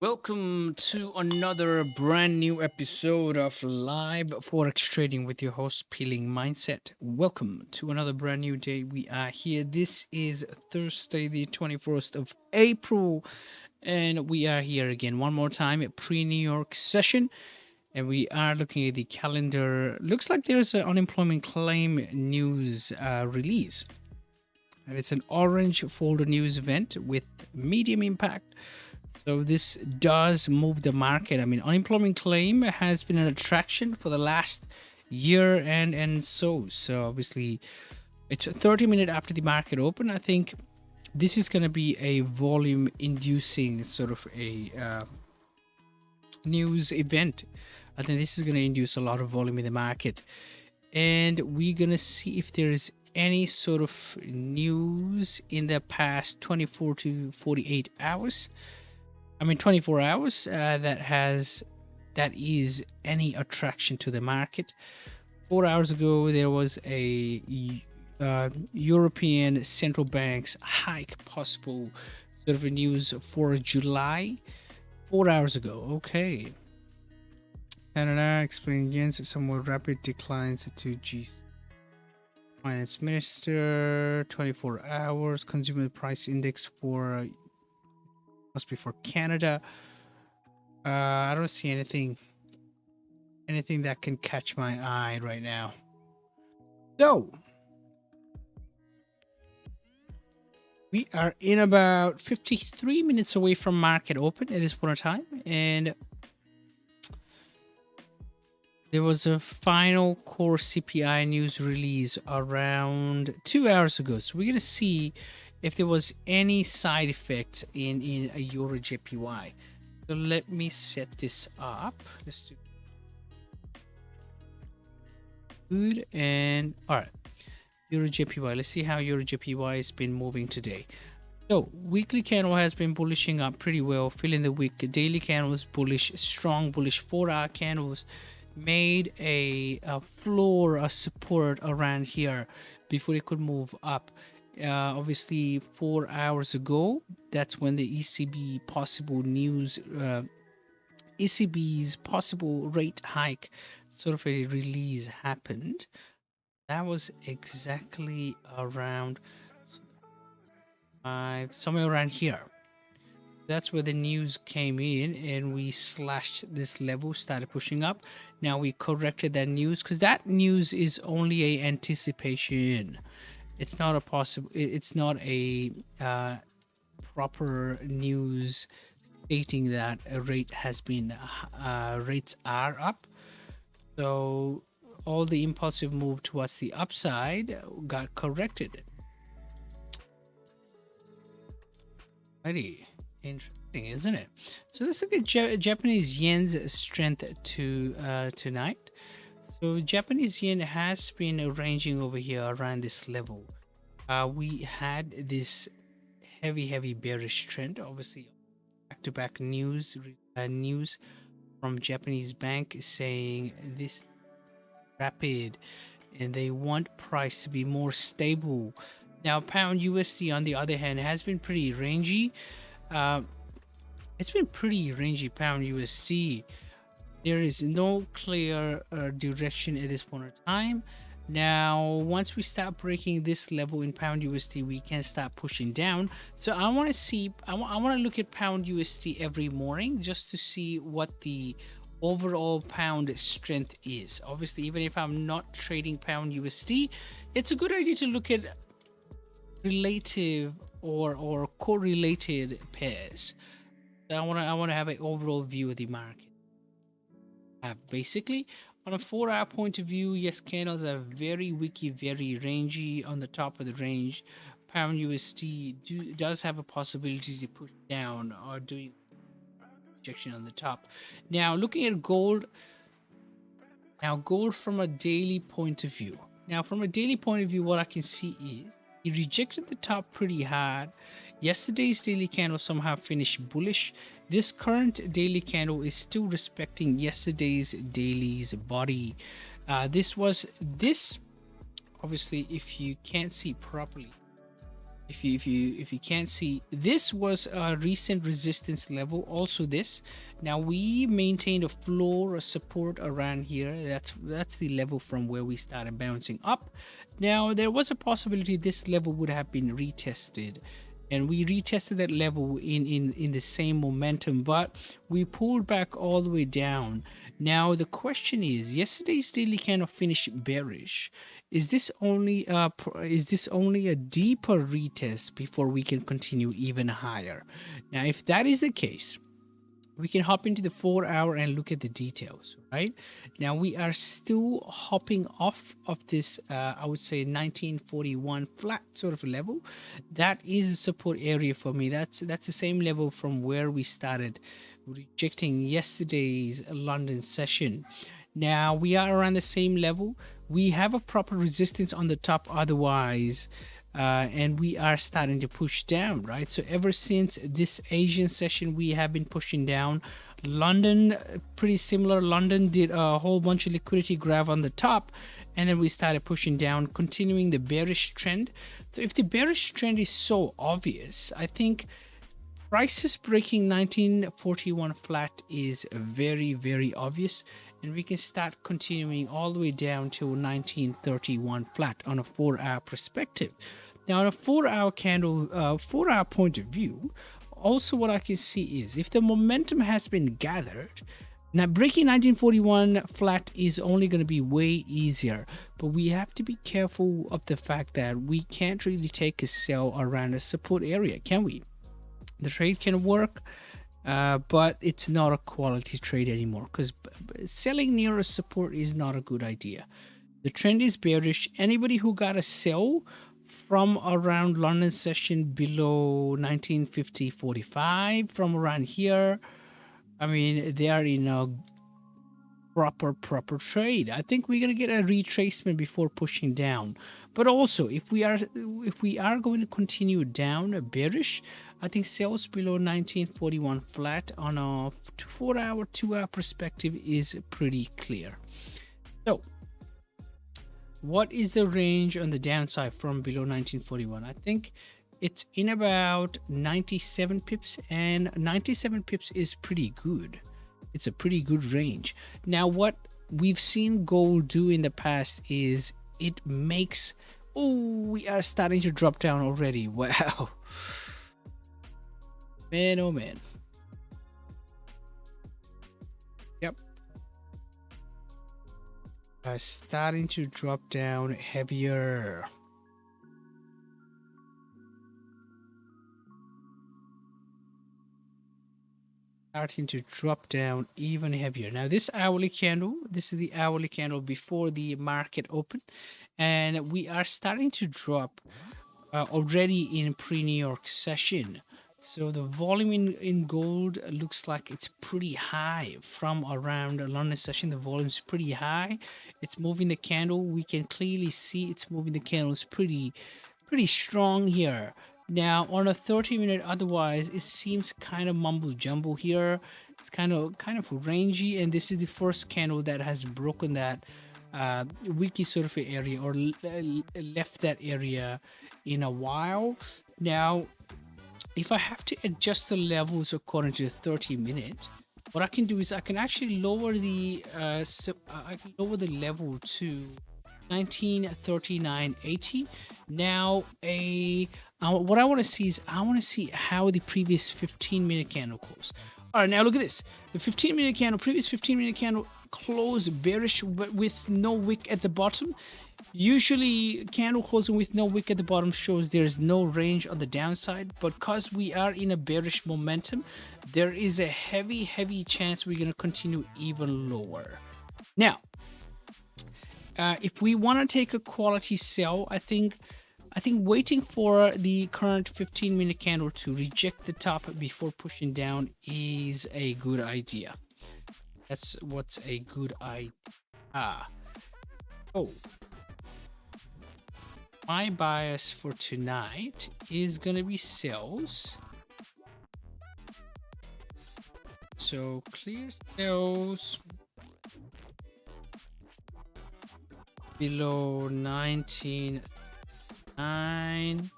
Welcome to another brand new episode of Live Forex Trading with your host, Peeling Mindset. Welcome to another brand new day. We are here. This is Thursday, the 21st of April, and we are here again one more time at pre-New York session. And we are looking at the calendar. Looks like there's an unemployment claim news release. And it's an orange folder news event with medium impact. So this does move the market. I mean, unemployment claim has been an attraction for the last year and so obviously it's 30 minutes after the market open. I think this is going to be a volume inducing sort of a news event. I think this is going to induce a lot of volume in the market, and we're going to see if there is any sort of news in the past 24 to 48 hours. I mean 24 hours that is any attraction to the market. 4 hours ago there was a European central bank's hike possible sort of a news for July. 4 hours ago. Okay. Canada explaining against somewhat rapid declines to G Finance Minister. 24 hours consumer price index for must be for Canada. I don't see anything that can catch my eye right now. So we are in about 53 minutes away from market open at this point in time, and there was a final core CPI news release around 2 hours ago. So we're gonna see if there was any side effects in a Euro JPY. So let me set this up. Let's do good. And all right, Euro JPY. Let's see how Euro JPY has been moving today. So weekly candle has been bullishing up pretty well, filling the wick. Daily candle was bullish, strong bullish. 4-hour candles made a floor, a support around here before it could move up. Obviously 4 hours ago, that's when the ECB possible news, ECB's possible rate hike sort of a release happened. That was exactly around somewhere around here. That's where the news came in, and we slashed this level, started pushing up. Now we corrected that news because that news is only a anticipation. It's not a possible. It's not a proper news stating that a rate has been rates are up. So all the impulsive move towards the upside got corrected. Very interesting, isn't it? So let's look at Japanese yen's strength to tonight. So Japanese yen has been ranging over here around this level. We had this heavy bearish trend, obviously back-to-back news from Japanese bank saying this rapid and they want price to be more stable. Now pound USD on the other hand has been pretty rangy. It's been pretty rangy, pound USD. There is no clear direction at this point in time. Now, once we start breaking this level in pound USD, we can start pushing down. So I want to see, I want to look at pound USD every morning just to see what the overall pound strength is. Obviously, even if I'm not trading pound USD, it's a good idea to look at relative or correlated pairs. So I want to have an overall view of the market. Basically, on a 4-hour point of view, yes, candles are very wicky, very rangy. On the top of the range, pound USD does have a possibility to push down or doing rejection on the top. Now looking at gold. Now gold from a daily point of view. Now from a daily point of view, what I can see is it rejected the top pretty hard. Yesterday's daily candle somehow finished bullish. This current daily candle is still respecting yesterday's daily's body. This obviously, if you can't see properly, If you can't see, this was a recent resistance level. Also this, now we maintained a floor or support around here. That's the level from where we started bouncing up. Now there was a possibility this level would have been retested, and we retested that level in the same momentum, but we pulled back all the way down. Now the question is, yesterday's daily candle finished bearish. Is this only a deeper retest before we can continue even higher? Now if that is the case, we can hop into the 4-hour and look at the details. Right now we are still hopping off of this I would say 1941 flat sort of a level. That is a support area for me. That's the same level from where we started rejecting yesterday's London session. Now we are around the same level. We have a proper resistance on the top otherwise, and we are starting to push down, right? So ever since this Asian session, we have been pushing down. London, pretty similar. London did a whole bunch of liquidity grab on the top, and then we started pushing down, continuing the bearish trend. So if the bearish trend is so obvious, I think prices breaking 1941 flat is very, very obvious, and we can start continuing all the way down to 1931 flat on a 4-hour perspective. Now on a 4-hour candle, 4-hour point of view, also what I can see is if the momentum has been gathered, now breaking 1941 flat is only going to be way easier, but we have to be careful of the fact that we can't really take a sell around a support area, can we? The trade can work, but it's not a quality trade anymore, because selling near a support is not a good idea. The trend is bearish. Anybody who got a sell from around London session below 1950.45, from around here, I mean, they are in a proper trade. I think we're gonna get a retracement before pushing down. But also, if we are going to continue down bearish, I think sales below 1941 flat on a 4-hour, 2-hour perspective is pretty clear. So what is the range on the downside from below 1941? I think it's in about 97 pips, and 97 pips is pretty good. It's a pretty good range. Now what we've seen gold do in the past is it makes, oh, we are starting to drop down already. Wow. Man, oh man. Yep. Starting to drop down heavier. Starting to drop down even heavier. Now this hourly candle, this is the hourly candle before the market open, and we are starting to drop already in pre-New York session. So the volume in gold looks like it's pretty high from around London session. The volume is pretty high. It's moving the candle. We can clearly see it's moving the candles pretty strong here. Now on a 30-minute, otherwise it seems kind of mumble jumble here. It's kind of rangy, and this is the first candle that has broken that weekly sort of area, or left that area in a while. Now if I have to adjust the levels according to the 30-minute, what I can do is I can actually lower the level to 1939.80. Now what I want to see is I want to see how the previous 15-minute candle closed. All right, now look at this. The 15-minute candle, previous 15-minute candle closed bearish with no wick at the bottom. Usually candle closing with no wick at the bottom shows there's no range on the downside, but because we are in a bearish momentum, there is a heavy chance we're going to continue even lower. Now if we want to take a quality sell, I think waiting for the current 15-minute candle to reject the top before pushing down is a good idea. That's what's a good idea. Oh, my bias for tonight is gonna be sells. So clear sells below 19.9.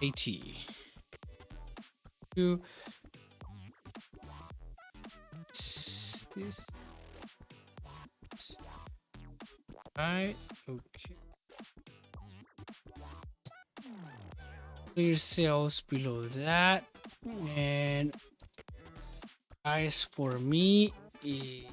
80 to this, right? Okay, clear sales below that, and price for me is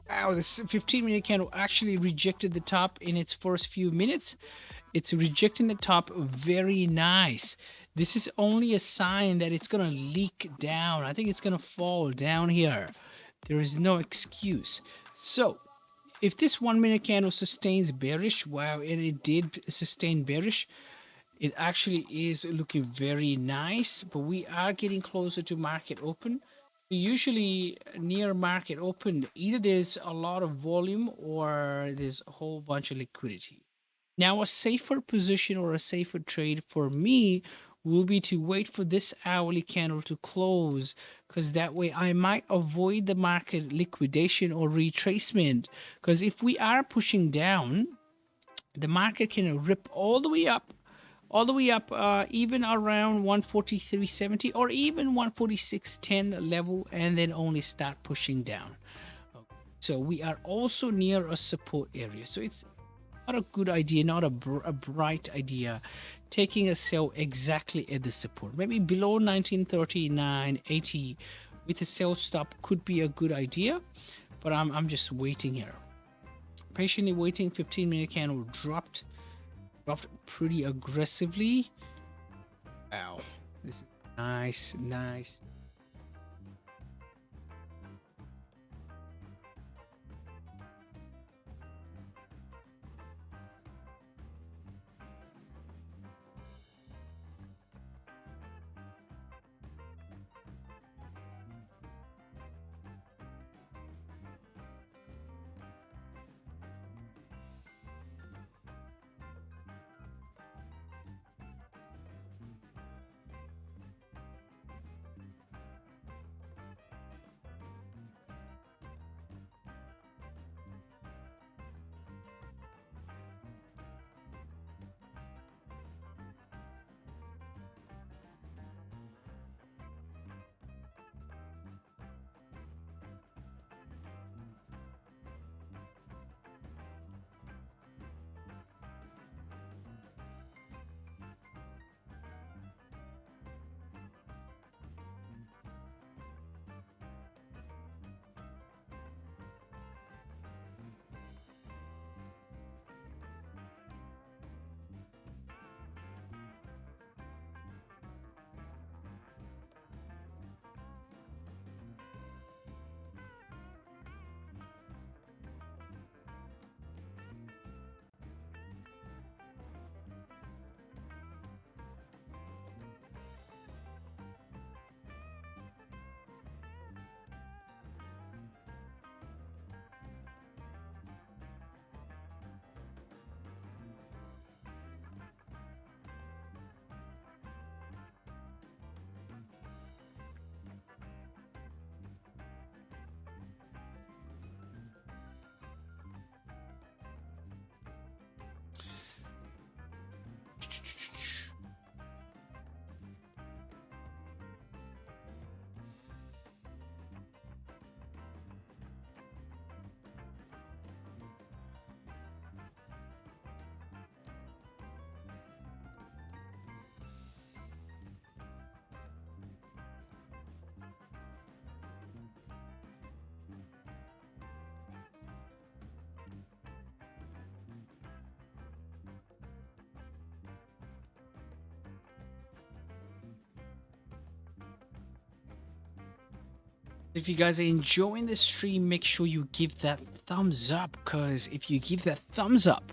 wow, this 15-minute candle actually rejected the top in its first few minutes. It's rejecting the top very nice. This is only a sign that it's gonna leak down. I think it's gonna fall down here. There is no excuse. So if this 1-minute candle sustains bearish, wow, and it did sustain bearish, it actually is looking very nice, but we are getting closer to market open. Usually near market open, either there's a lot of volume or there's a whole bunch of liquidity. Now, a safer position or a safer trade for me will be to wait for this hourly candle to close, because that way I might avoid the market liquidation or retracement. Because if we are pushing down, the market can rip all the way up, even around 143.70 or even 146.10 level, and then only start pushing down. So we are also near a support area, so it's not a good idea, not a bright idea, taking a sell exactly at the support. Maybe below 1939.80 with a sell stop could be a good idea, but I'm just waiting here, patiently waiting. 15-minute candle dropped pretty aggressively. Wow, this is nice. If you guys are enjoying the stream, make sure you give that thumbs up, because if you give that thumbs up,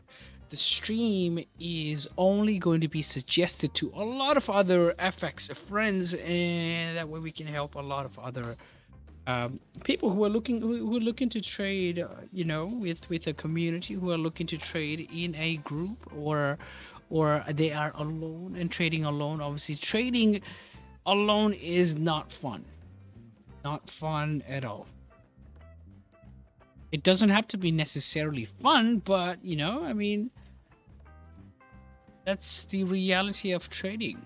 the stream is only going to be suggested to a lot of other FX friends, and that way we can help a lot of other people who are looking to trade, with a community, who are looking to trade in a group, or they are alone and trading alone. Obviously, trading alone is not fun. Not fun at all. It doesn't have to be necessarily fun, but you know, I mean, that's the reality of trading.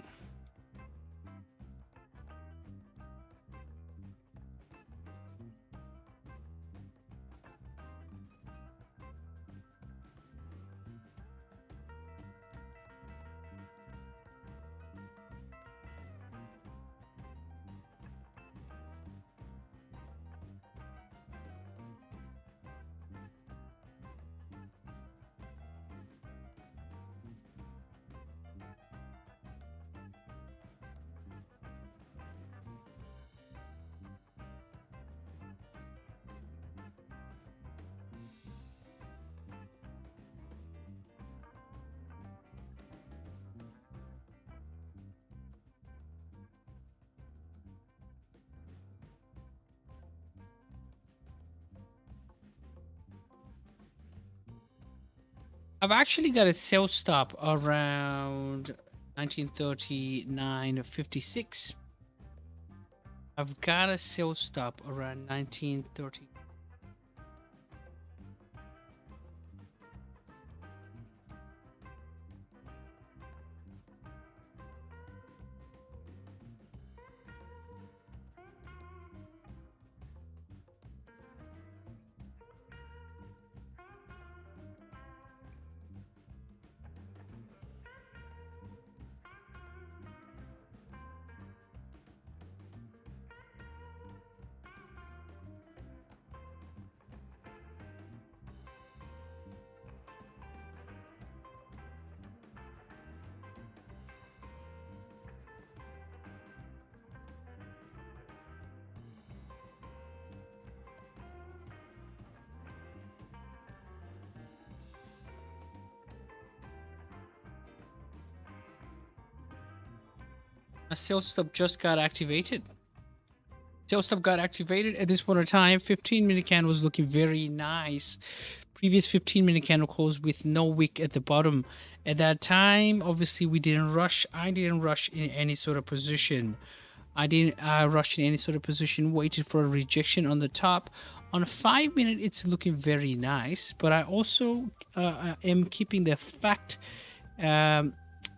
I've actually got a sell stop around 1939.56. I've got a sell stop around 1930. A sell stop just got activated. Sell stop got activated at this point in time. 15-minute candle was looking very nice. Previous 15-minute candle closed with no wick at the bottom. At that time, obviously, we didn't rush. I didn't rush in any sort of position. I didn't rush in any sort of position. Waited for a rejection on the top. On a 5-minute, it's looking very nice. But I also am keeping the fact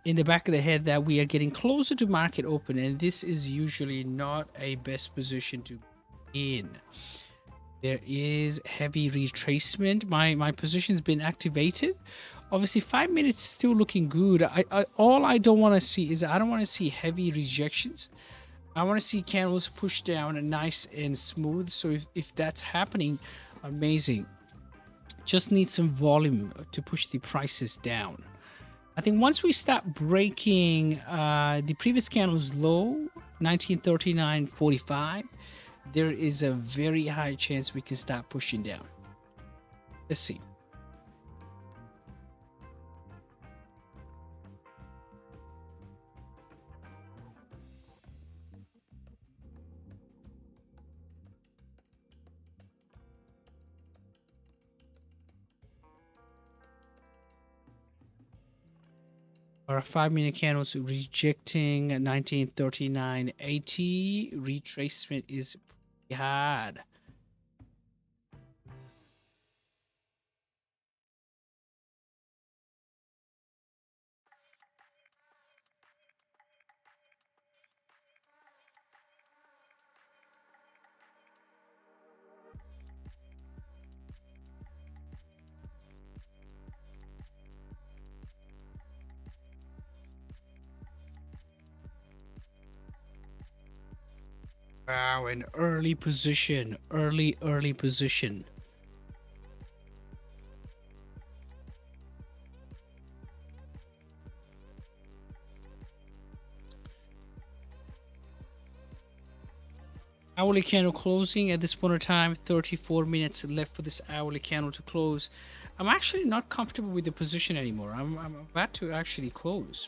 in the back of the head that we are getting closer to market open, and this is usually not a best position to be in. There is heavy retracement. My position's been activated. Obviously 5 minutes still looking good. All I don't want to see is I don't want to see heavy rejections. I want to see candles push down and nice and smooth. So if that's happening, amazing. Just need some volume to push the prices down. I think once we start breaking the previous candle's low, 1939.45, there is a very high chance we can start pushing down. Let's see. Our 5-minute candles rejecting 1939.80. Retracement is pretty hard. Wow, an early position. Early position. Hourly candle closing at this point in time. 34 minutes left for this hourly candle to close. I'm actually not comfortable with the position anymore. I'm about to actually close.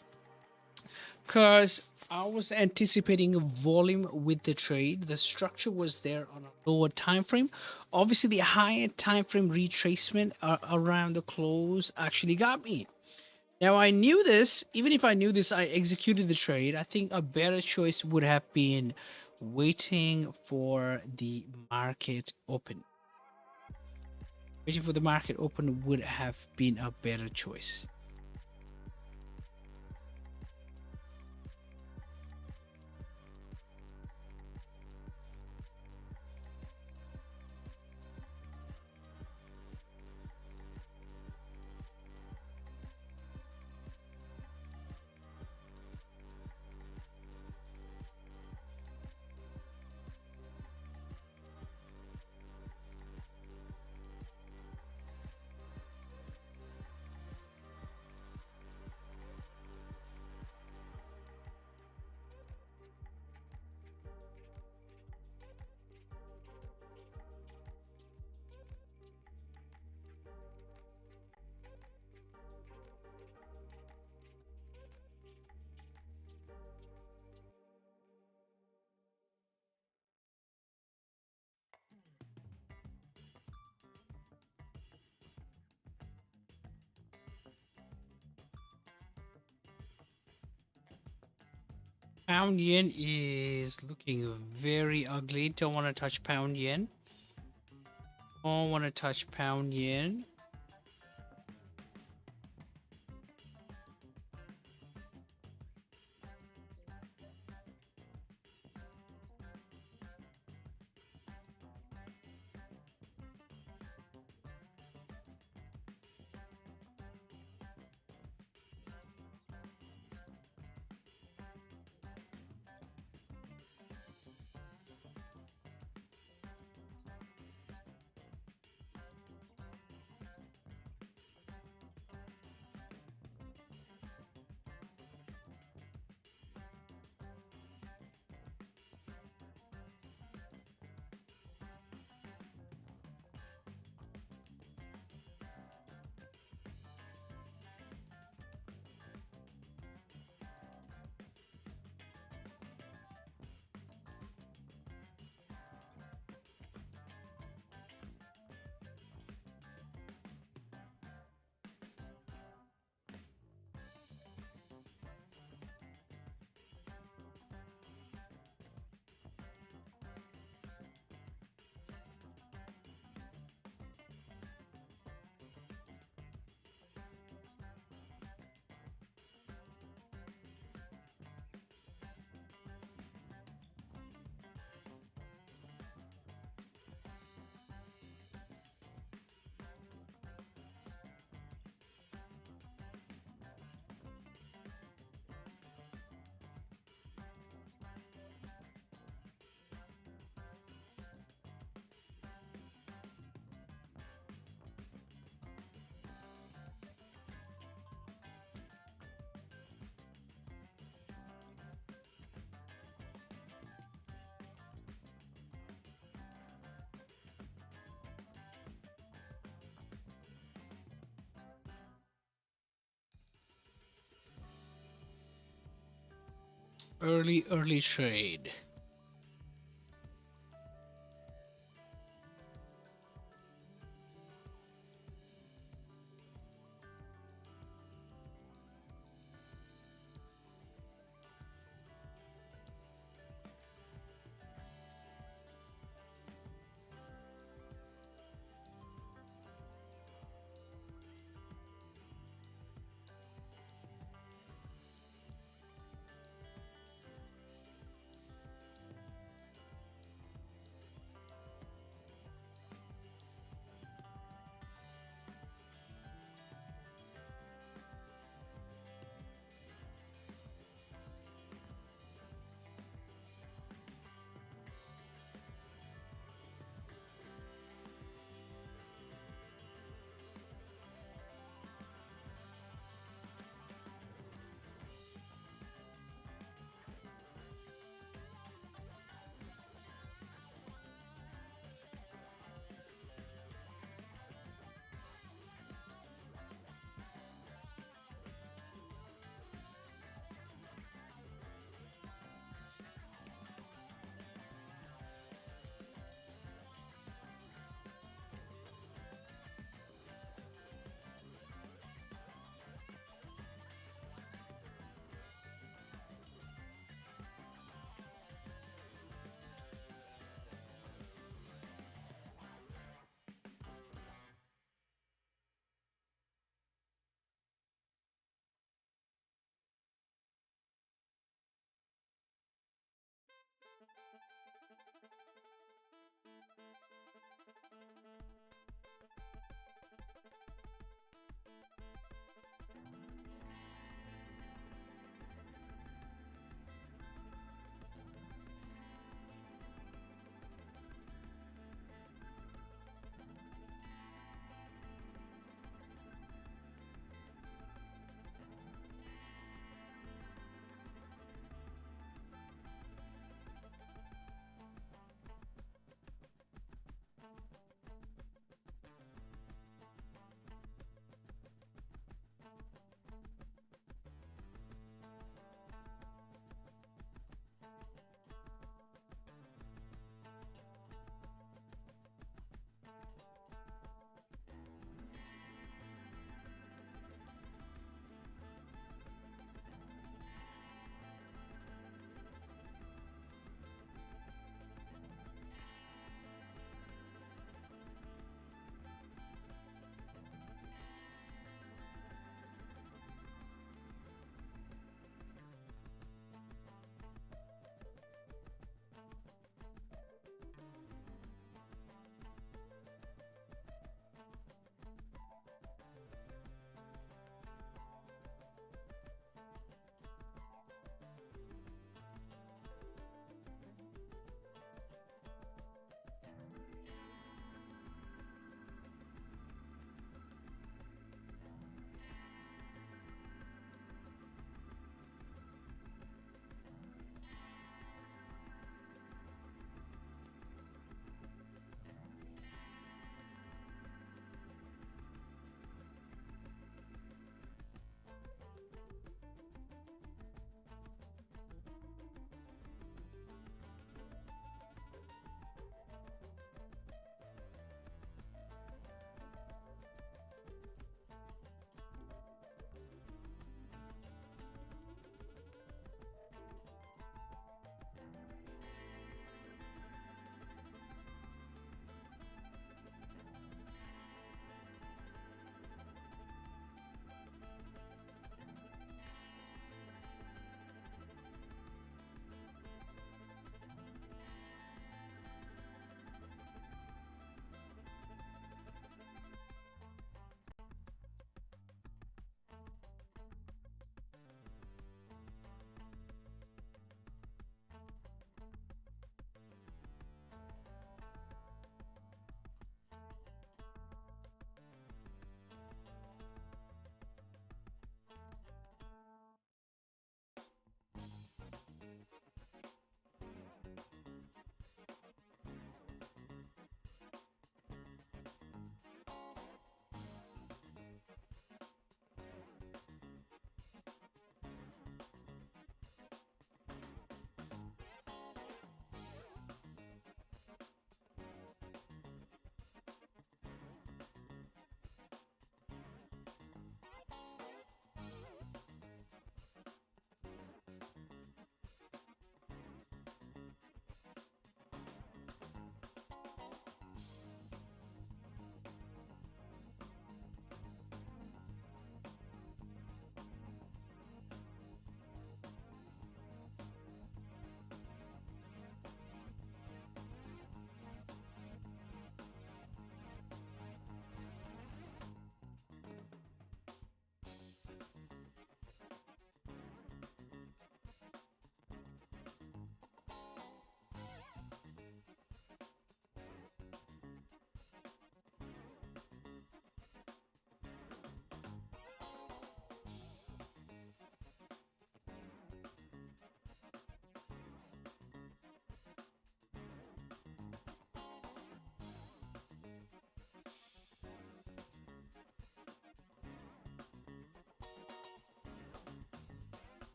Because I was anticipating a volume with the trade. The structure was there on a lower time frame. Obviously, the higher time frame retracement around the close actually got me. Now I knew this. Even if I knew this, I executed the trade. I think a better choice would have been waiting for the market open. Waiting for the market open would have been a better choice. Pound yen is looking very ugly. Don't want to touch pound yen. Don't want to touch pound yen. Early trade.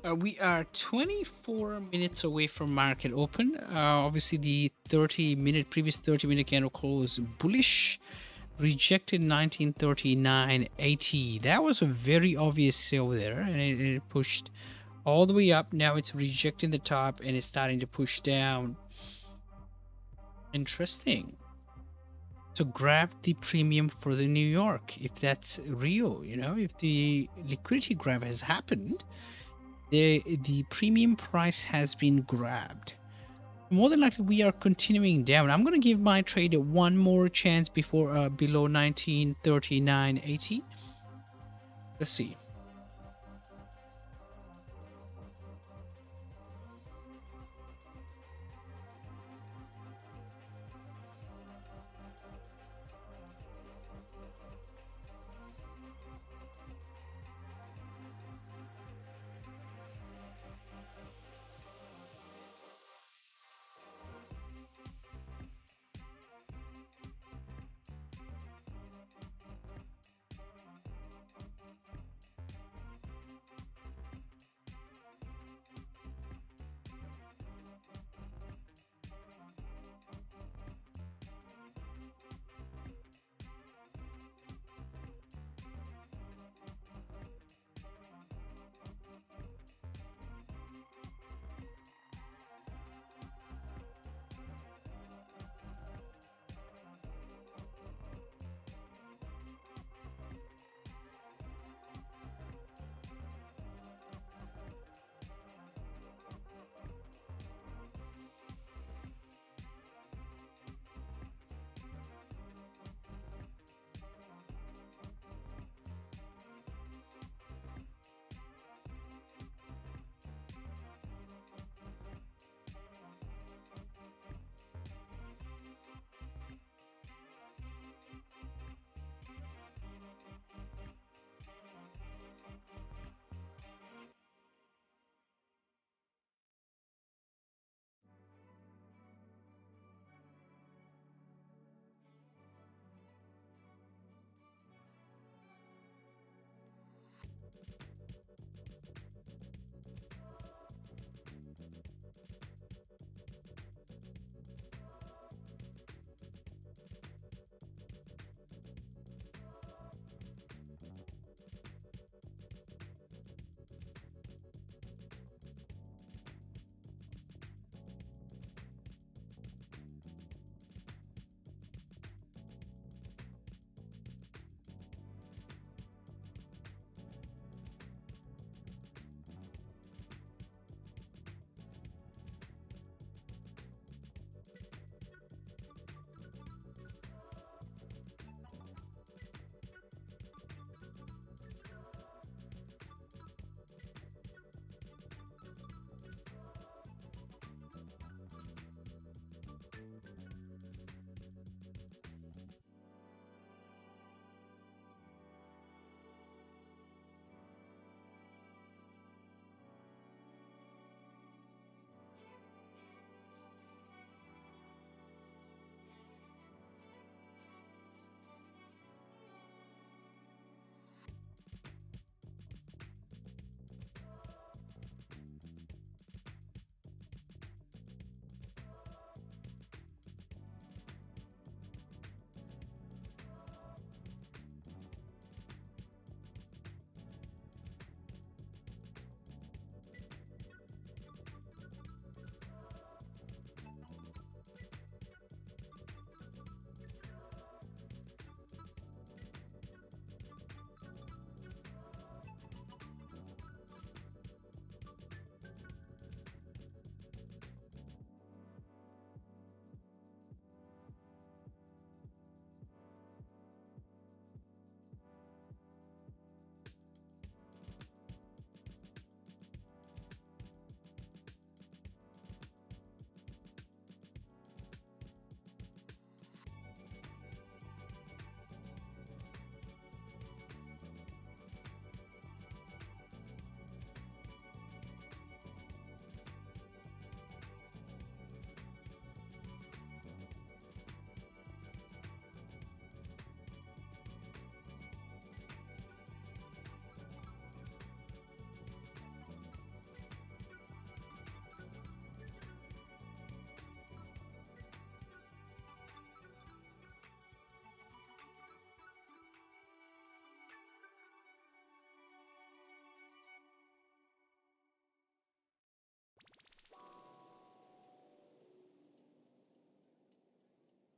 We are 24 minutes away from market open. Obviously, the 30-minute previous 30-minute candle close bullish, rejected 1939.80. That was a very obvious sell there, and it pushed all the way up. Now it's rejecting the top and it's starting to push down. Interesting. So grab the premium for the New York if that's real. You know, if the liquidity grab has happened, the premium price has been grabbed. More than likely we are continuing down. I'm going to give my trade one more chance before below 1939.80. Let's see.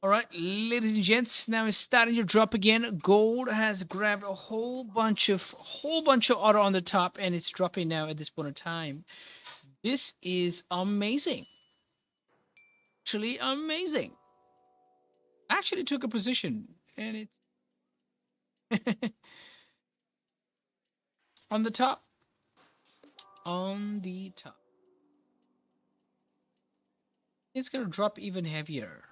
All right, ladies and gents, now it's starting to drop again. Gold has grabbed a whole bunch of order on the top, and it's dropping now at this point in time. This is amazing. Actually, amazing. I actually took a position, and it's on the top. On the top. It's gonna drop even heavier.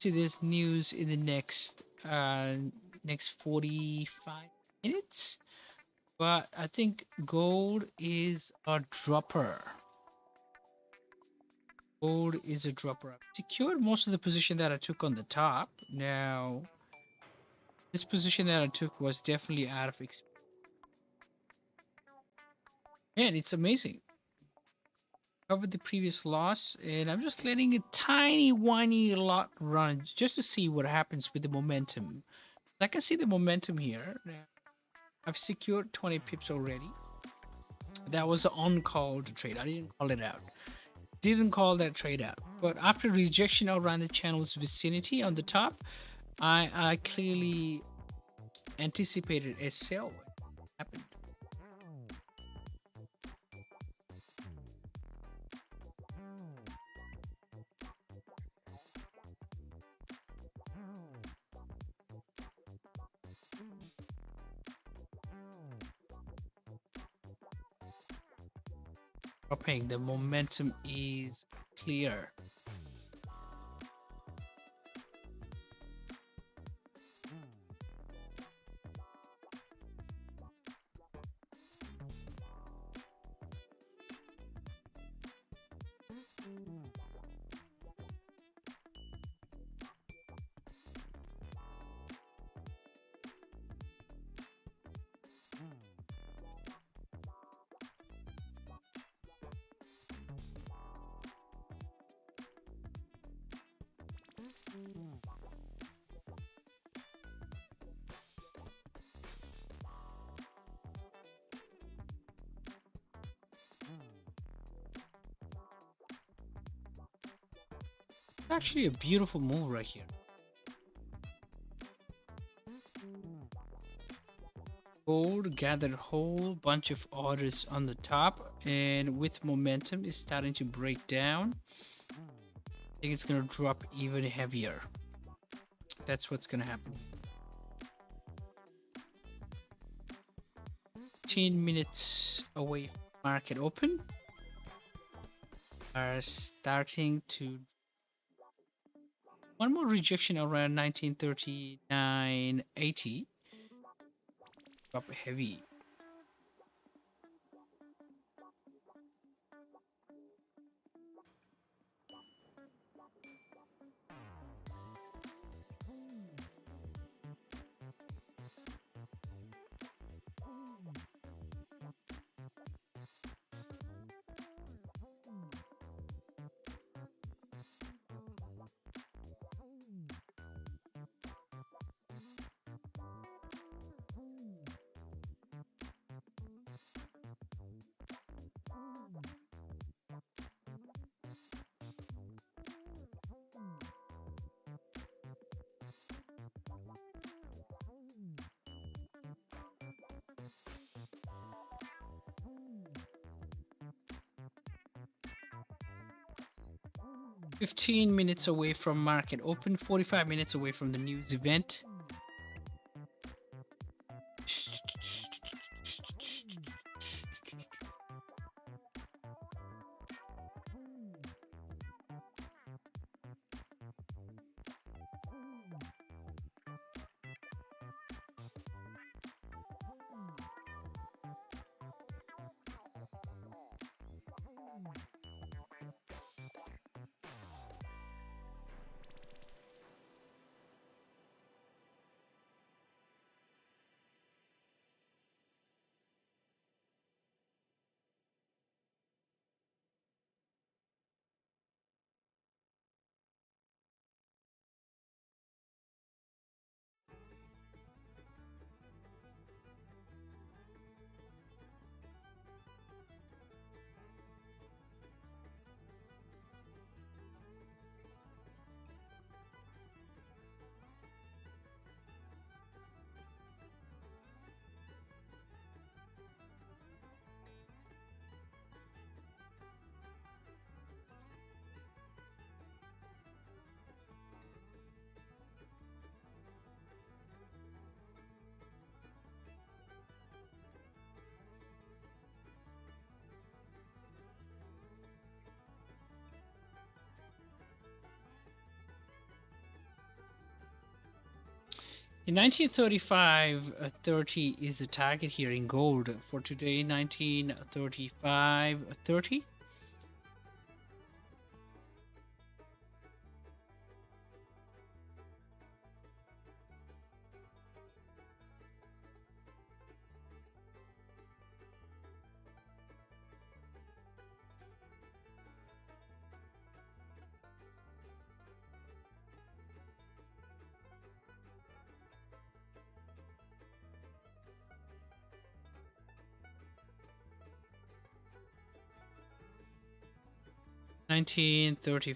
See this news in the next 45 minutes. But I think gold is a dropper. Gold is a dropper. I've secured most of the position that I took on the top. Now, this position that I took was definitely out of experience. And it's amazing. Covered the previous loss, and I'm just letting a tiny, whiny lot run just to see what happens with the momentum. I can see the momentum here. Now, I've secured 20 pips already. That was an on-called trade. I didn't call it out. Didn't call that trade out. But after rejection around the channel's vicinity on the top, I clearly anticipated a sell. What happened? Dropping. The momentum is clear. It's actually a beautiful move right here. Gold gathered a whole bunch of orders on the top, and with momentum is starting to break down. I think it's gonna drop even heavier. That's what's gonna happen. 15 minutes away from market open. Are starting to one more rejection around 1939.80. Drop heavy. "15 minutes away from market open, 45 minutes away from the news event." In 1935, 30 is the target here in gold for today. 1935, 30. Nineteen 30.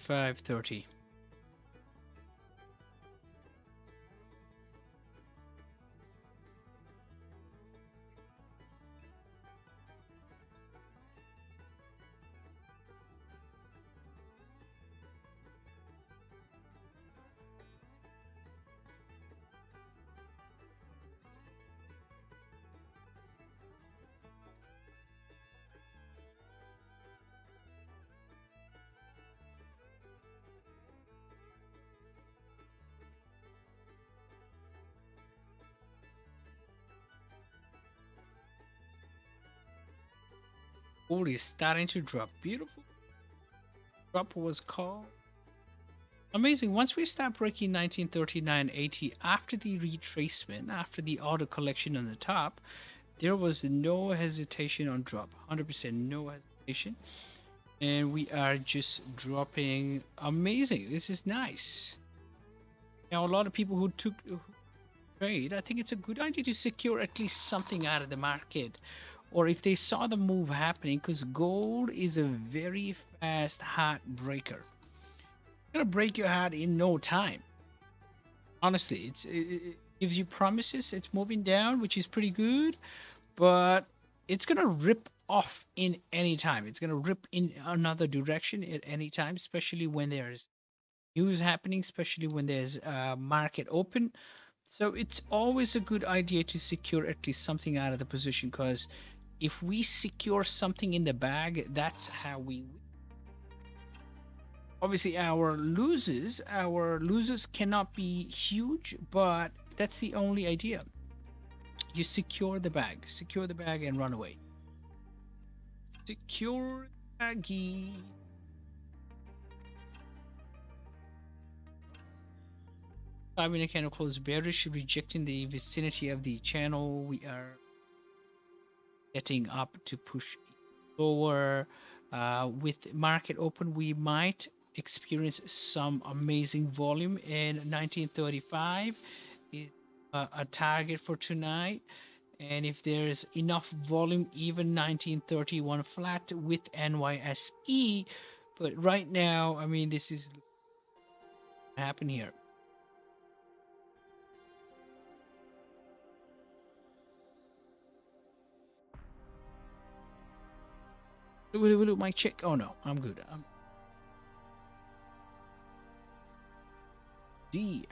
Gold is starting to drop. Beautiful. Drop was called. Amazing. Once we start breaking 1939.80 after the retracement, after the auto collection on the top, there was no hesitation on drop. 100% no hesitation. And we are just dropping. Amazing. This is nice. Now, a lot of people who trade, I think it's a good idea to secure at least something out of the market. Or if they saw the move happening, because gold is a very fast heart breaker. It's gonna break your heart in no time. Honestly, it gives you promises. It's moving down, which is pretty good, but it's gonna rip off in any time. It's gonna rip in another direction at any time, especially when there's news happening, especially when there's market open. So it's always a good idea to secure at least something out of the position, because if we secure something in the bag, that's how we win. Obviously our losers cannot be huge, but that's the only idea. You secure the bag and run away. Secure the baggie. Five-minute candle close bearish, rejecting the vicinity of the channel. We are getting up to push lower. With market open, we might experience some amazing volume in 1935 is a target for tonight. And if there's enough volume, even 1931 flat with NYSE. But right now, I mean, this is happen here. Will mic check? Oh no, I'm good. I'm D.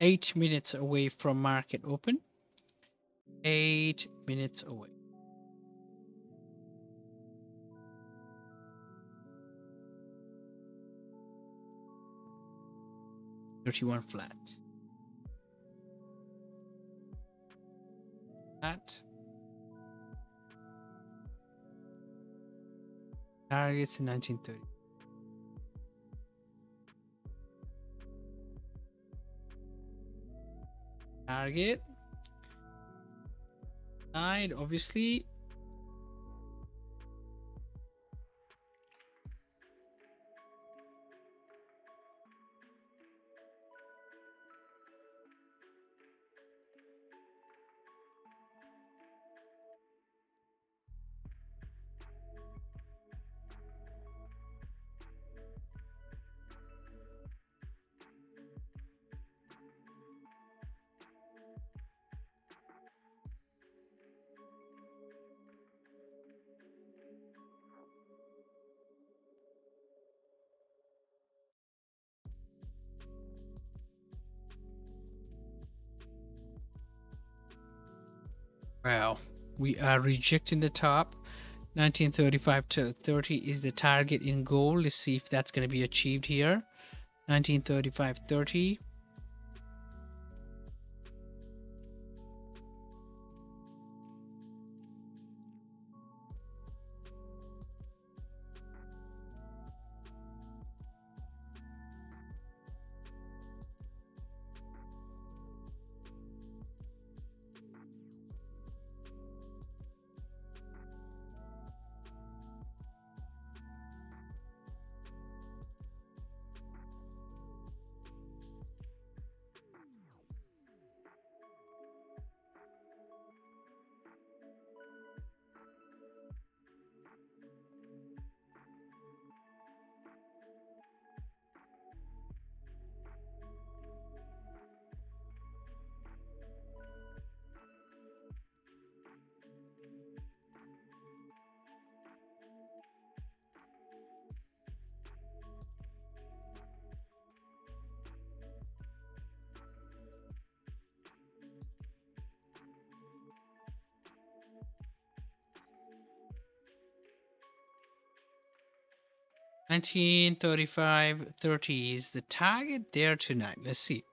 8 minutes away from market open. 8 minutes away. $31 flat. Flat. Targets in 1930. Target side, obviously. Wow, we are rejecting the top. 1935 to 30 is the target in gold. Let's see if that's going to be achieved here. 1935.30. $19.35.30 is the target there tonight. Let's see.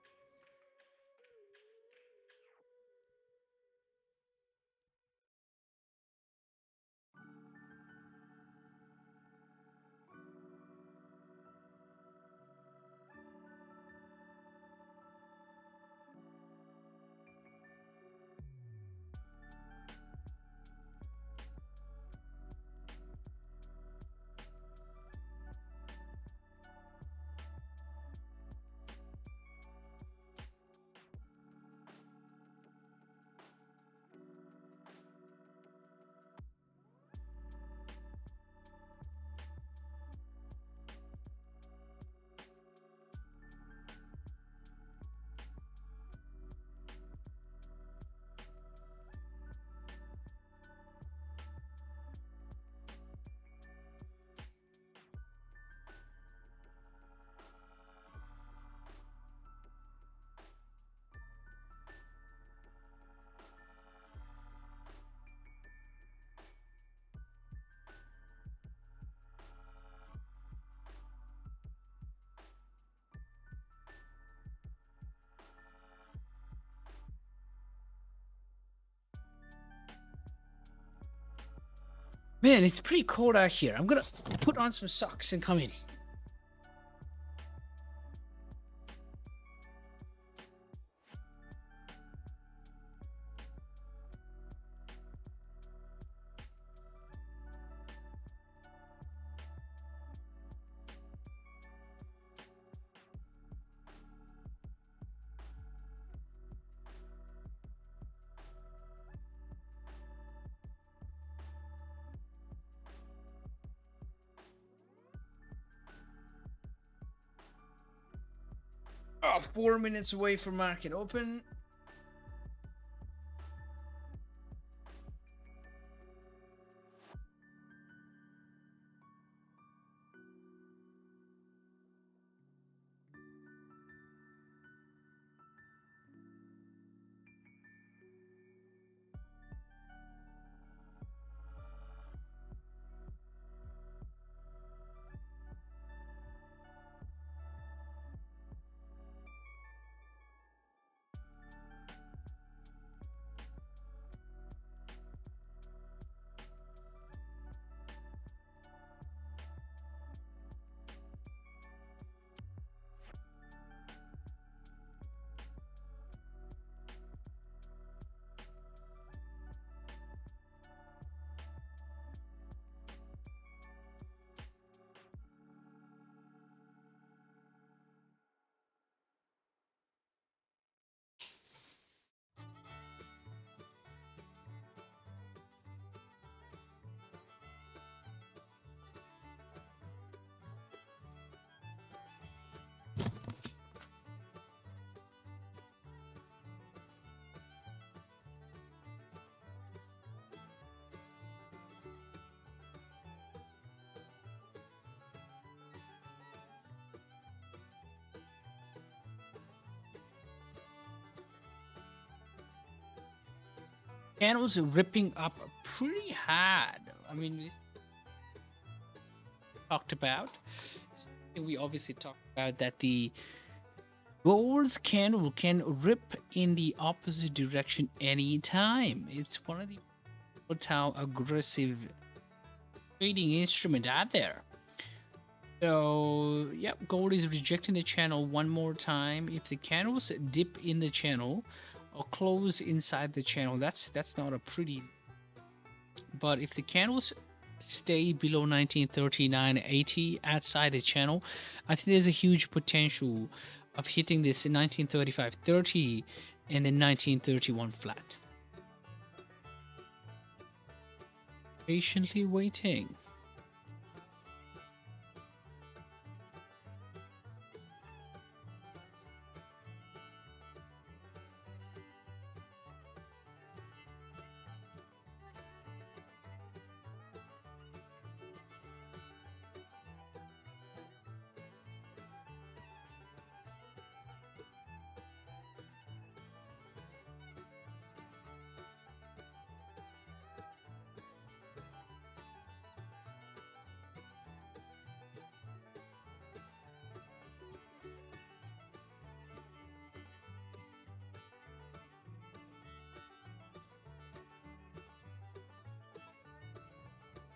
Man, it's pretty cold out here. I'm gonna put on some socks and come in. Oh, 4 minutes away from market open. candles are ripping up pretty hard. I mean, we talked about. We obviously talked about that the gold's candle can rip in the opposite direction anytime. It's one of the volatile, aggressive trading instrument out there. So, yep, gold is rejecting the channel one more time. If the candles dip in the channel or close inside the channel, that's not a pretty. But if the candles stay below 1939.80 outside the channel, I think there's a huge potential of hitting this 1935.30 and then 1931 flat. Patiently waiting.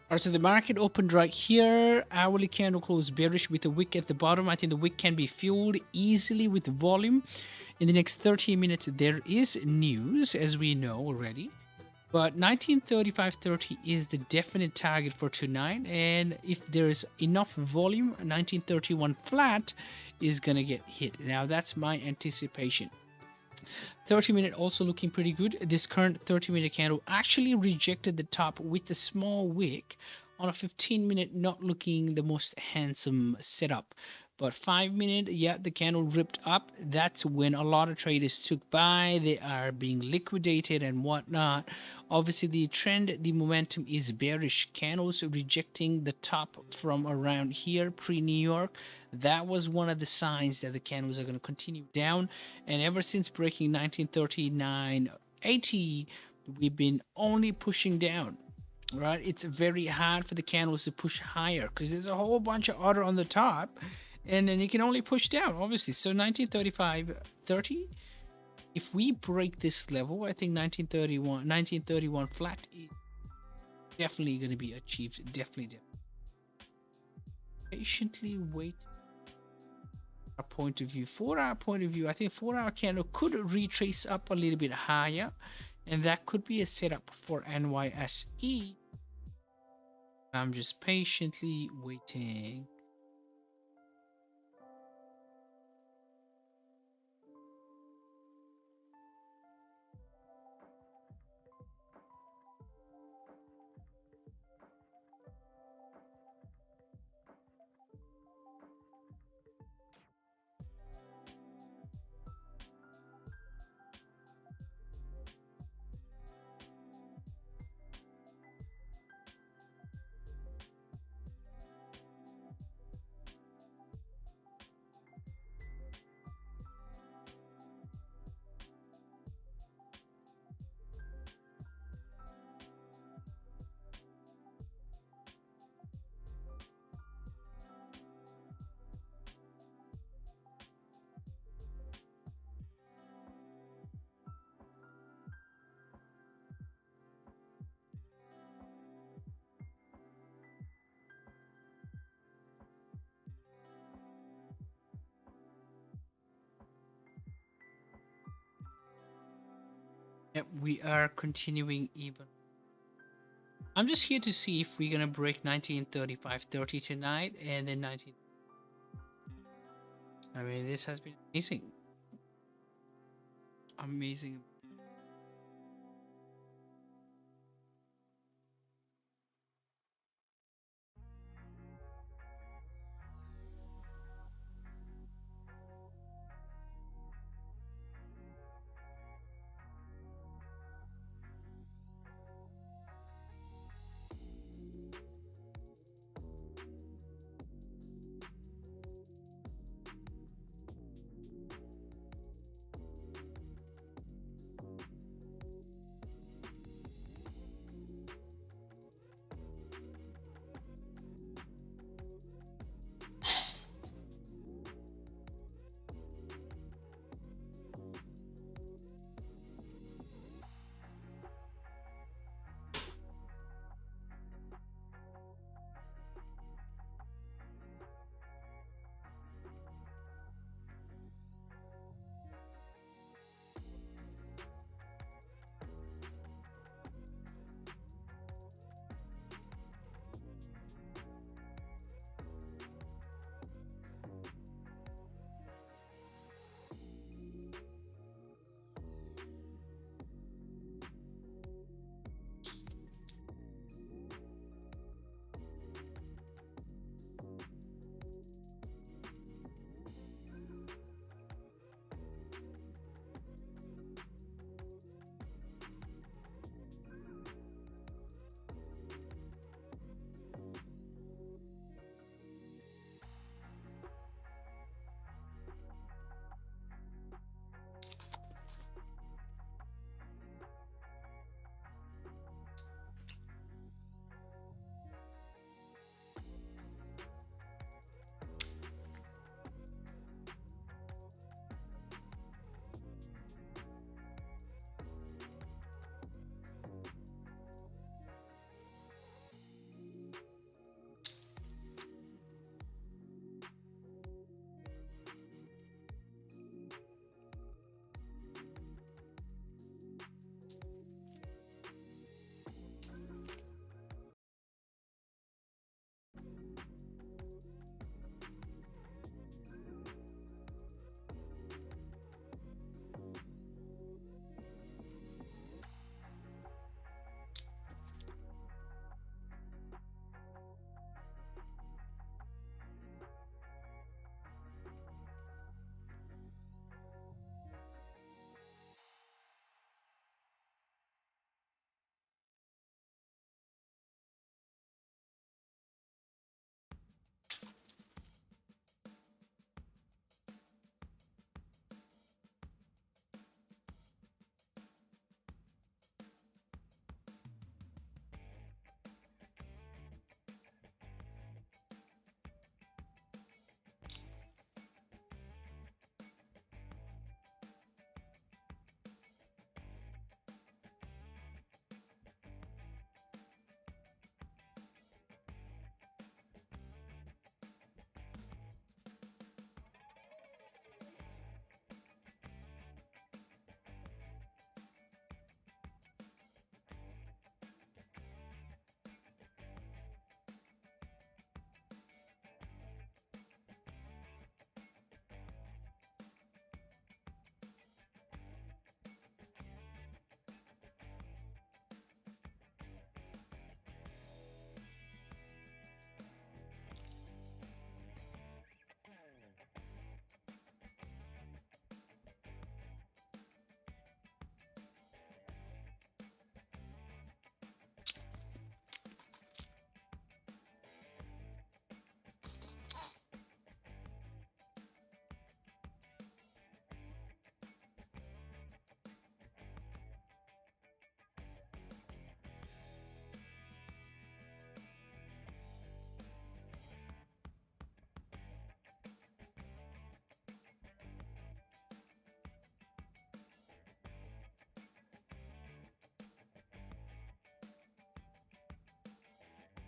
Alright, so the market opened right here. Hourly candle closed bearish with a wick at the bottom. I think the wick can be fueled easily with volume. In the next 30 minutes, there is news, as we know already. But 1935.30 is the definite target for tonight. And if there's enough volume, 1931 flat is going to get hit. Now, that's my anticipation. 30-minute also looking pretty good. This current 30-minute candle actually rejected the top with a small wick. On a 15-minute, not looking the most handsome setup. But 5-minute, yeah, the candle ripped up. That's when a lot of traders took buy. They are being liquidated and whatnot. Obviously, the trend, the momentum is bearish. Candles rejecting the top from around here, pre-New York. That was one of the signs that the candles are going to continue down. And ever since breaking 1939.80, we've been only pushing down. Right? It's very hard for the candles to push higher because there's a whole bunch of order on the top. And then you can only push down, obviously. So 1935.30, if we break this level, I think 1931 flat is definitely going to be achieved. Definitely. Patiently wait. Our point of view, 4-hour point of view, I think 4-hour candle could retrace up a little bit higher, and that could be a setup for NYSE. I'm just patiently waiting. Yep, we are continuing even. I'm just here to see if we're gonna break 1935.30 tonight, and then 19. I mean, this has been amazing. Amazing.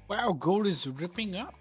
Wow, gold is ripping up.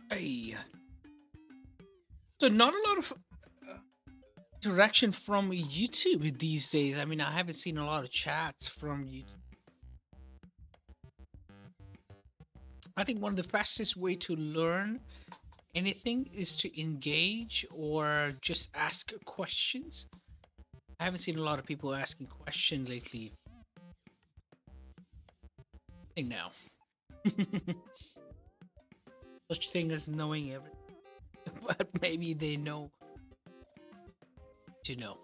Hey, so not a lot of interaction from YouTube these days. I mean, I haven't seen a lot of chats from YouTube. I think one of the fastest way to learn anything is to engage or just ask questions. I haven't seen a lot of people asking questions lately. I think now. Such thing as knowing everything, but maybe they know to know.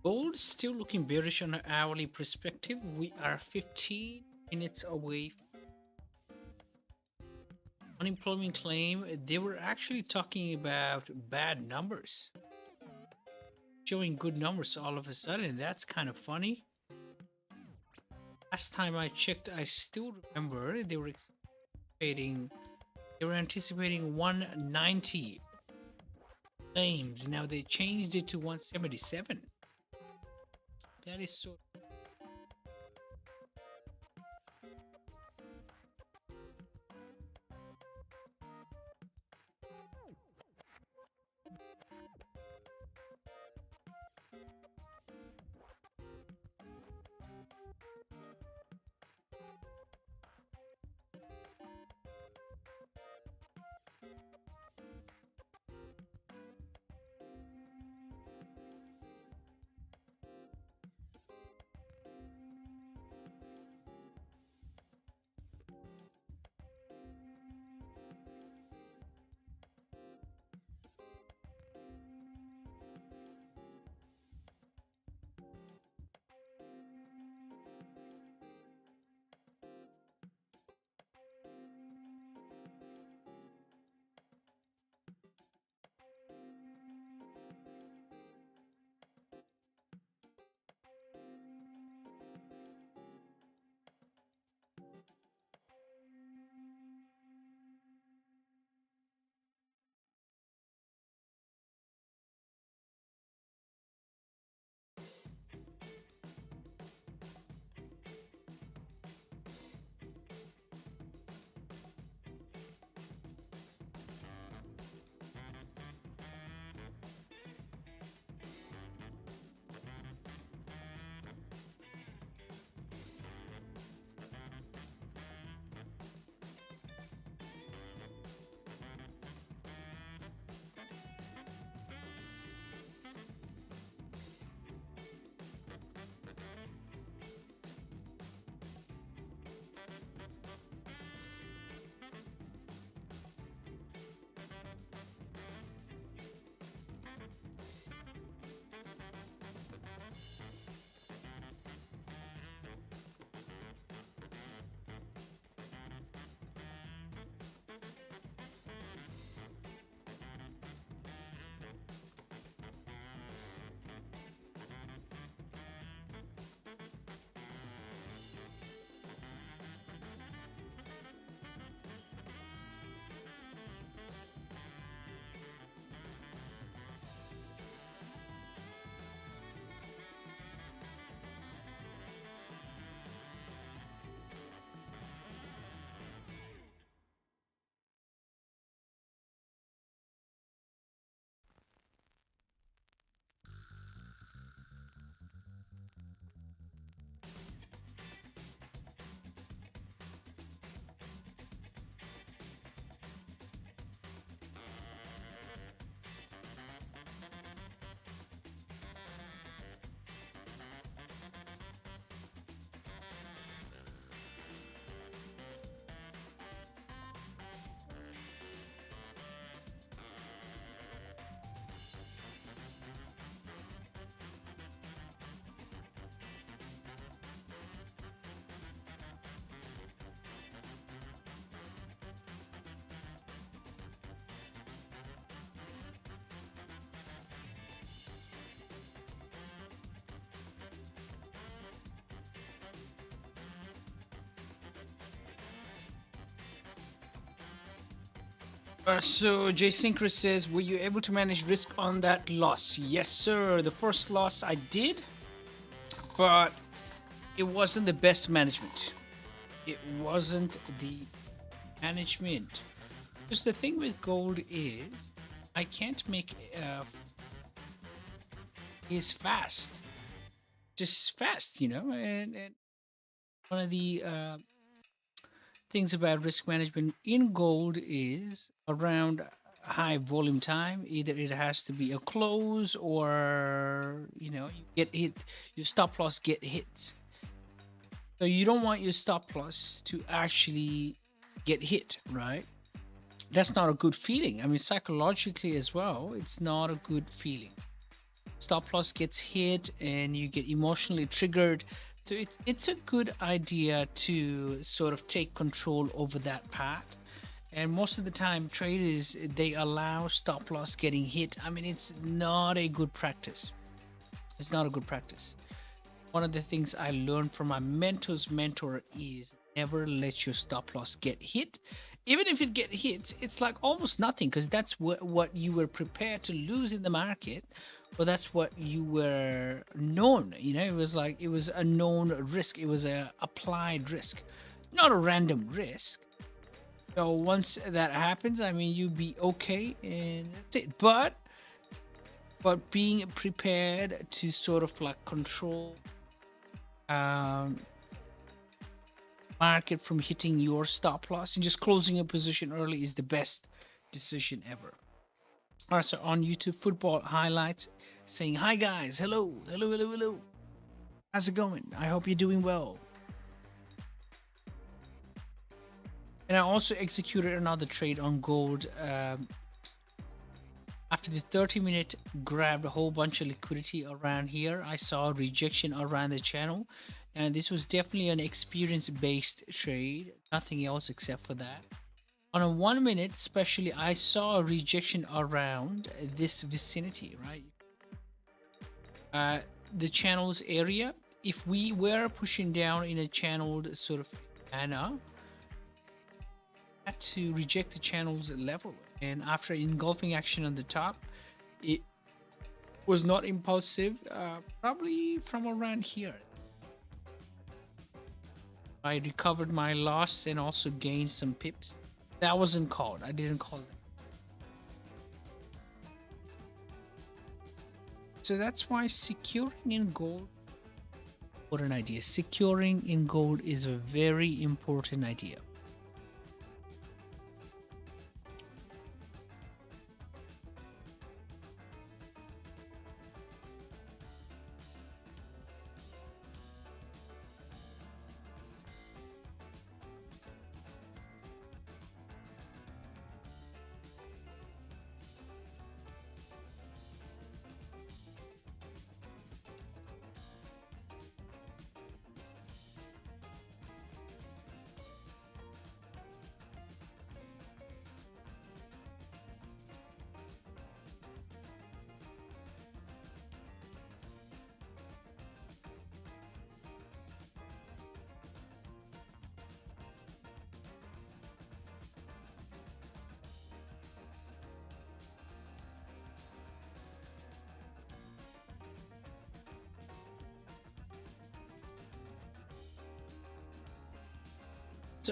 Gold is still looking bearish on an hourly perspective. We are 15 minutes away. Unemployment claim, they were actually talking about bad numbers, showing good numbers all of a sudden. That's kind of funny. Last time I checked, I still remember they were anticipating 190 claims. Now they changed it to 177. That is so. So Jason Chris says, were you able to manage risk on that loss? Yes, sir. The first loss I did, but it wasn't the best management. It wasn't the management. Because the thing with gold is, I can't make is fast, just fast, and one of the things about risk management in gold is around high volume time. Either it has to be a close or you get hit, your stop loss get hit. So you don't want your stop loss to actually get hit, right? That's not a good feeling. I mean, psychologically as well, it's not a good feeling. stop loss gets hit and you get emotionally triggered. So it's a good idea to sort of take control over that part. And most of the time traders, they allow stop loss getting hit. I mean, it's not a good practice. It's not a good practice. One of the things I learned from my mentor's mentor is never let your stop loss get hit. Even if it get hit, it's like almost nothing, because that's what you were prepared to lose in the market. Well, that's what you were known. You know, it was like, it was a known risk. It was a applied risk, not a random risk. So once that happens, I mean, you be okay and that's it. But being prepared to sort of like control market from hitting your stop loss and just closing a position early is the best decision ever. All right, so on YouTube, football highlights saying, hi guys, hello, hello, hello, hello. How's it going? I hope you're doing well. And I also executed another trade on gold. After the 30-minute grabbed a whole bunch of liquidity around here, I saw a rejection around the channel. And this was definitely an experience-based trade. Nothing else except for that. On a 1 minute, especially, I saw a rejection around this vicinity, right? The channels area. If we were pushing down in a channeled sort of manner, had to reject the channel's level. And after engulfing action on the top, it was not impulsive, probably from around here. I recovered my loss and also gained some pips. That wasn't called. I didn't call that. So that's why securing in gold, what an idea. Securing in gold is a very important idea.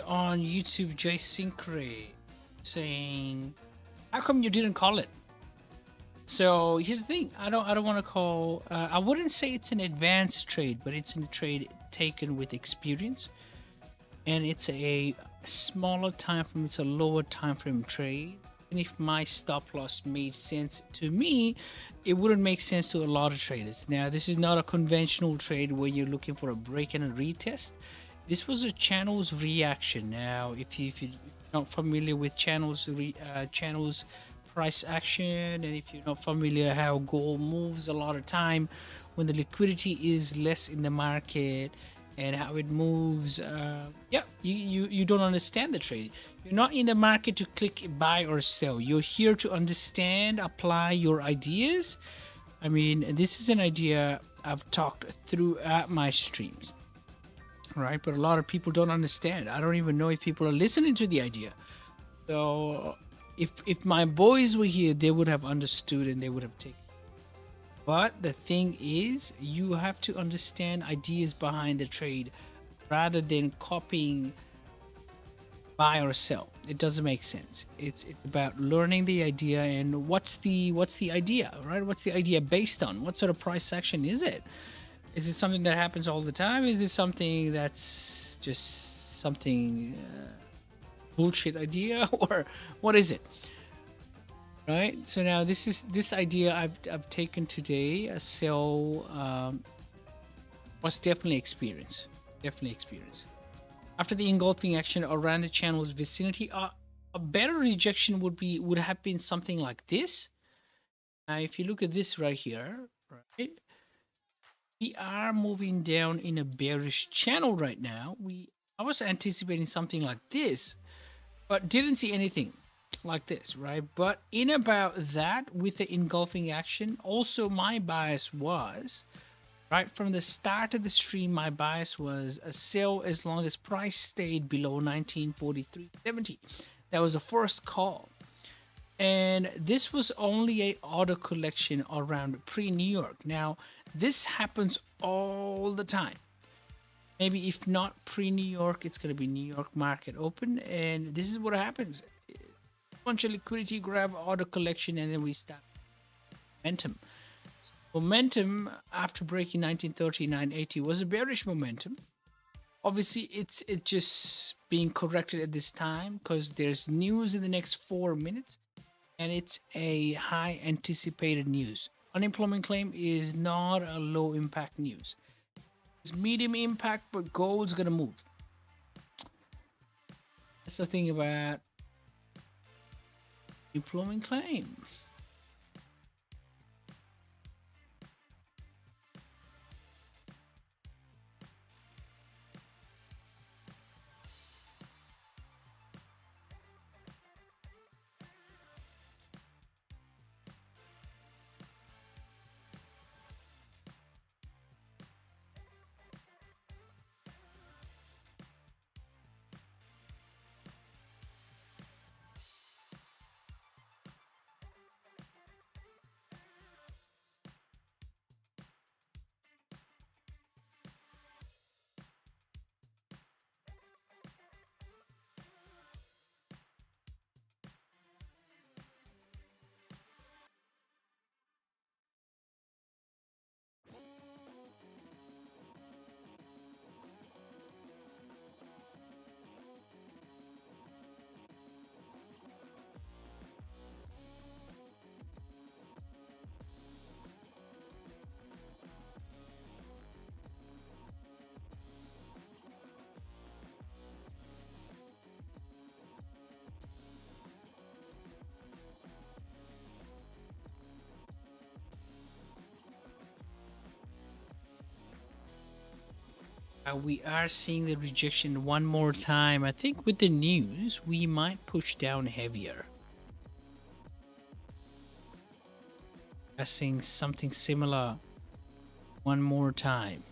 On YouTube, Jay Syncre saying, how come you didn't call it? So here's the thing, I don't want to call, I wouldn't say it's an advanced trade, but it's a trade taken with experience, and it's a smaller time frame, it's a lower time frame trade. And if my stop loss made sense to me, it wouldn't make sense to a lot of traders. Now, this is not a conventional trade where you're looking for a break and a retest. This was a channel's reaction. Now, if you're not familiar with channels price action, and if you're not familiar how gold moves a lot of time when the liquidity is less in the market and how it moves, yeah, you don't understand the trade. You're not in the market to click buy or sell. You're here to understand, apply your ideas. I mean, this is an idea I've talked throughout my streams. Right, but a lot of people don't understand. I don't even know if people are listening to the idea. So if my boys were here, they would have understood and they would have taken. But the thing is, you have to understand ideas behind the trade rather than copying buy or sell. It doesn't make sense. It's about learning the idea and what's the idea, right? What's the idea based on? What sort of price action is it? Is it something that happens all the time? Is it something that's just something bullshit idea, or what is it? Right. So now this idea I've taken today. So was definitely experience. Definitely experience. After the engulfing action around the channel's vicinity, a better rejection would have been something like this. Now, if you look at this right here, right? We are moving down in a bearish channel right now. I was anticipating something like this, but didn't see anything like this, right? But in about that, with the engulfing action, also my bias was, right from the start of the stream, my bias was a sell as long as price stayed below 1943.70. That was the first call. And this was only a auto collection around pre-New York. Now, this happens all the time. Maybe if not pre-New York, it's going to be New York market open. And this is what happens. Bunch of liquidity grab, auto collection, and then we start momentum. So momentum after breaking 1939.80 was a bearish momentum. Obviously, it's just being corrected at this time because there's news in the next 4 minutes, and it's a high anticipated news. Unemployment claim is not a low impact news. It's medium impact, but gold's gonna move. That's the thing about employment claim. We are seeing the rejection one more time. I think with the news, we might push down heavier. I'm seeing something similar one more time.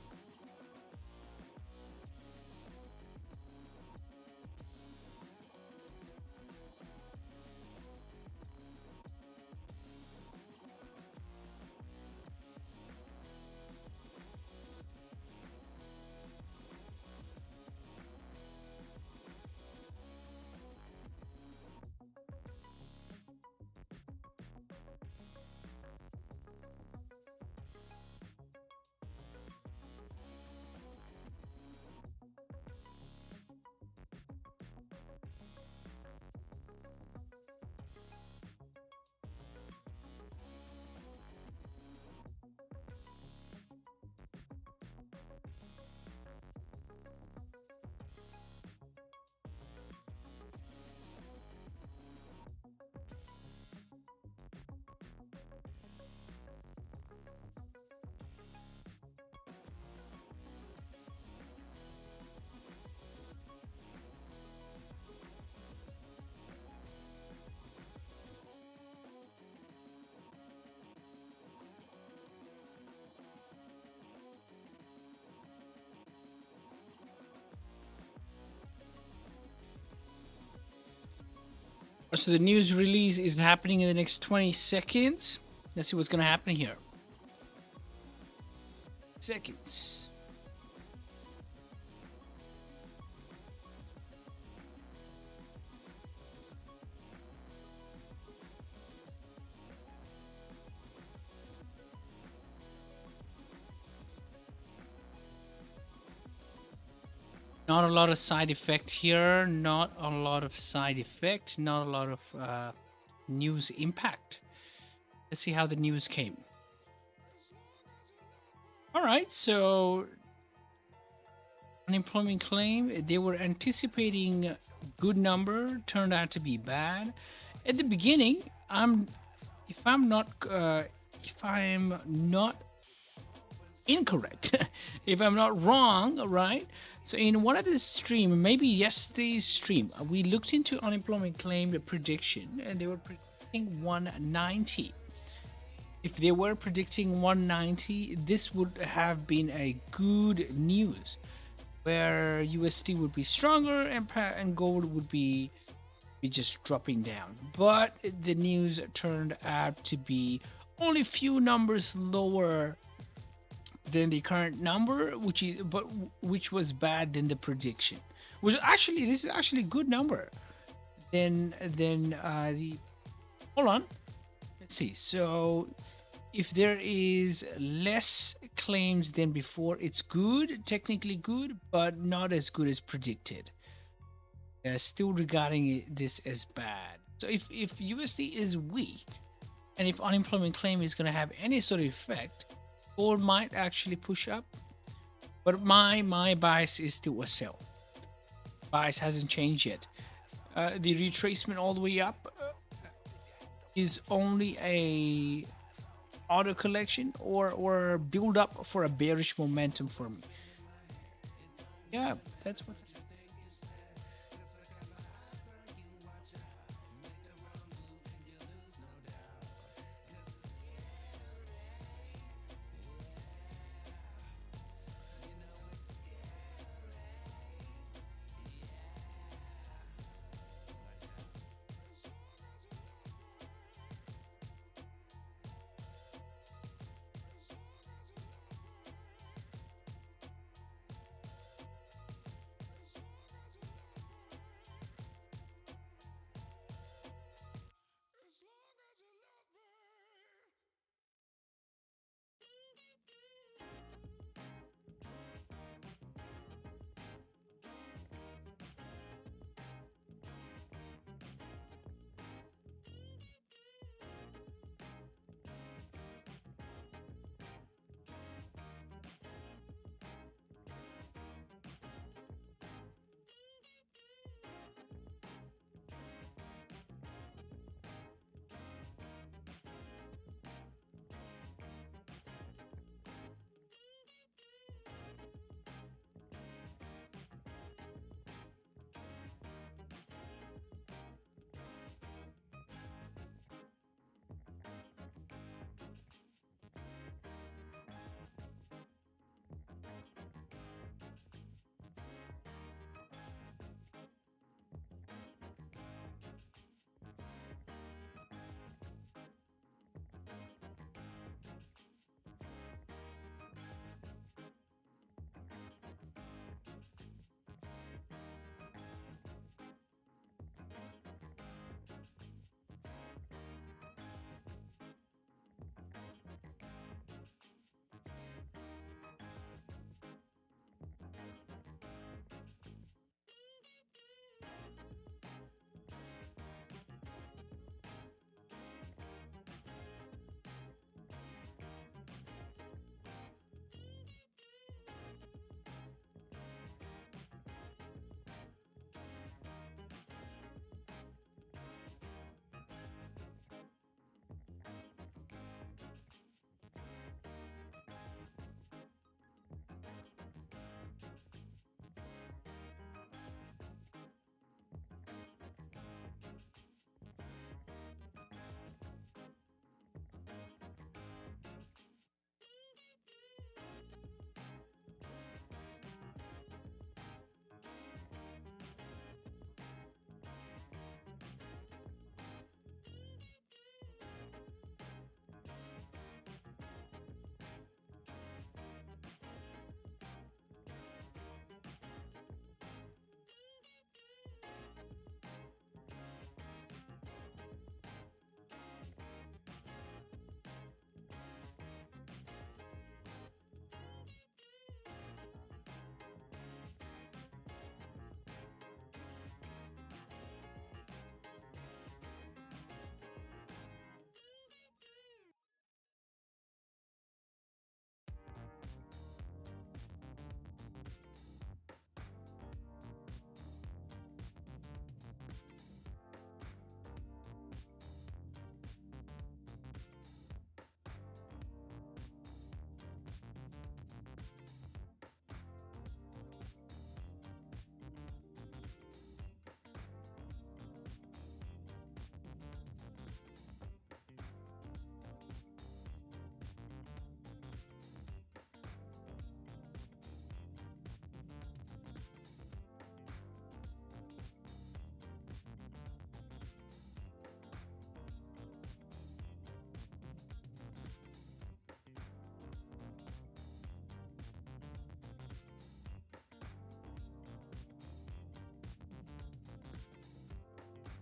So the news release is happening in the next 20 seconds. Let's see what's going to happen here. Seconds. Not a lot of side effect here. Not a lot of side effect. Not a lot of news impact. Let's see how the news came. All right, so unemployment claim, they were anticipating a good number, turned out to be bad. At the beginning, if I'm not if I am not incorrect, if I'm not wrong, right? So in one of the stream, maybe yesterday's stream, we looked into unemployment claim prediction, and they were predicting 190. If they were predicting 190, this would have been a good news, where USD would be stronger and gold would be just dropping down. But the news turned out to be only a few numbers lower than the current number, which was bad than the prediction. This is actually a good number. Then the hold on, let's see. So if there is less claims than before, it's good, technically good, but not as good as predicted. They're still regarding this as bad. So if USD is weak, and if unemployment claim is going to have any sort of effect, gold might actually push up. But my bias is still a sell. Bias hasn't changed yet. The retracement all the way up is only a auto collection or build up for a bearish momentum for me. Yeah, that's what's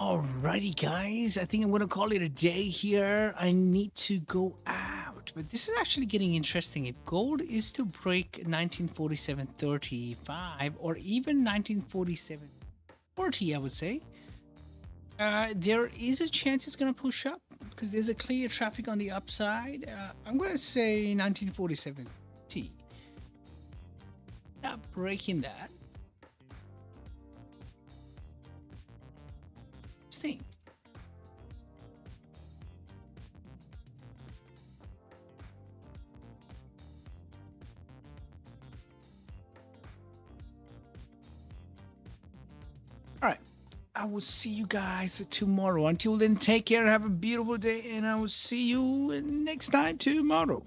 Alrighty, guys. I think I'm gonna call it a day here. I need to go out, but this is actually getting interesting. If gold is to break 1947.35 or even 1947.40, I would say, there is a chance it's gonna push up because there's a clear traffic on the upside. I'm gonna say 1947.T. Not breaking that. Thing. All right, I will see you guys tomorrow. Until then, take care, have a beautiful day, and I will see you next time tomorrow.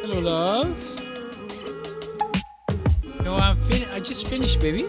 Hello, love. No, I just finished, baby.